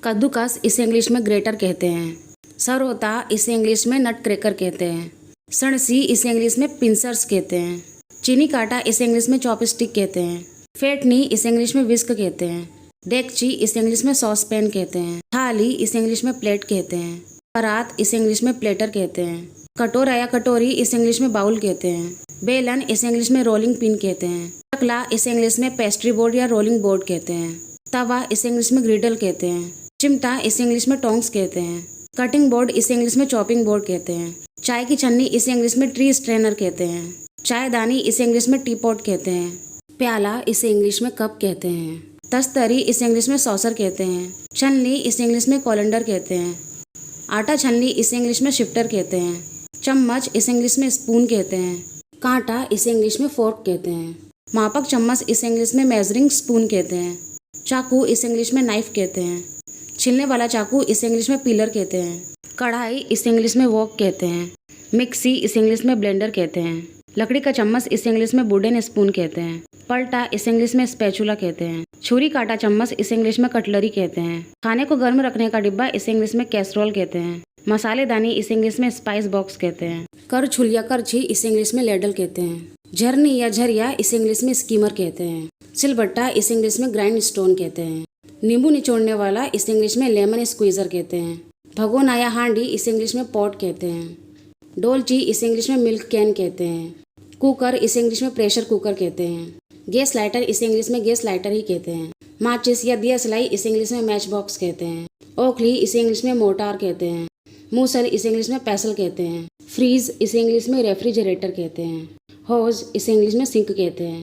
कद्दूकस इसे इंग्लिश में ग्रेटर कहते हैं। सरौता इसे इंग्लिश में नट क्रैकर कहते हैं। सणसी इसे इंग्लिश में पिंसर्स कहते हैं। चीनी काटा इसे इंग्लिश में चॉपस्टिक कहते हैं। फेटनी इसे इंग्लिश में विस्क कहते हैं। डेगची इसे इंग्लिश में सॉस पैन कहते हैं। थाली इसे इंग्लिश में प्लेट कहते हैं। परात इसे इंग्लिश में प्लेटर कहते हैं। कटोरा या कटोरी इसे इंग्लिश में बाउल कहते हैं। बेलन इसे इंग्लिश में रोलिंग पिन कहते हैं। चकला इसे इंग्लिश में पेस्ट्री बोर्ड या रोलिंग बोर्ड कहते हैं। तवा इसे इंग्लिश में ग्रिडल कहते हैं। चिमटा इसे इंग्लिश में टोंग्स कहते हैं। कटिंग बोर्ड इसे इंग्लिश में चॉपिंग बोर्ड कहते हैं। चाय की छन्नी इसे इंग्लिश में ट्री स्ट्रेनर कहते हैं। चायदानी इसे इंग्लिश में टी पॉट कहते हैं। प्याला इसे इंग्लिश में कप कहते हैं। तस्तरी इसे इंग्लिश में सॉसर कहते हैं। छलनी इसे इंग्लिश में कोलंडर कहते हैं। आटा छलनी इसे इंग्लिश में शिफ्टर कहते हैं। चम्मच इसे इंग्लिश में स्पून कहते हैं। कांटा इसे इंग्लिश में फोर्क कहते हैं। मापक चम्मच इसे इंग्लिश में मेजरिंग स्पून कहते हैं। चाकू इसे इंग्लिश में नाइफ कहते हैं। छिलने वाला चाकू इसे इंग्लिश में पीलर कहते हैं। कढ़ाई इसे इंग्लिश में वॉक कहते हैं। मिक्सी इसे इंग्लिश में ब्लेंडर कहते हैं। लकड़ी का चम्मच इसे इंग्लिश में वुडन स्पून कहते हैं। पलटा इसे इंग्लिश में स्पैचुला कहते हैं। छुरी काटा चम्मच इसे इंग्लिश में कटलरी कहते हैं। खाने को गर्म रखने का डिब्बा इसे इंग्लिश में कैसरोल कहते हैं। मसालेदानी इसे इंग्लिश में स्पाइस बॉक्स कहते हैं। करछुल या करछी इसे इंग्लिश में लेडल कहते हैं। झरनी या झरिया इसे इंग्लिश में स्कीमर कहते हैं। सिलबट्टा इसे इंग्लिश में ग्राइंड स्टोन कहते हैं। नींबू निचोड़ने वाला इसे इंग्लिश में लेमन स्क्वीजर कहते हैं। भगोना या हांडी इसे इंग्लिश में पॉट कहते हैं। डोलची इसे इंग्लिश में मिल्क कैन कहते हैं। कुकर इसे इंग्लिश में प्रेशर कुकर कहते हैं। गैस लाइटर इसे इंग्लिश में गैस लाइटर ही कहते हैं। माचिस या दिया सलाई इसे इंग्लिश में मैच बॉक्स कहते हैं। ओखली इसे इंग्लिश में मोर्टार कहते हैं। मूसल इसे इंग्लिश में पैसल कहते हैं। फ्रीज इसे इंग्लिश में रेफ्रिजरेटर कहते हैं। होज इसे इंग्लिश में सिंक कहते हैं।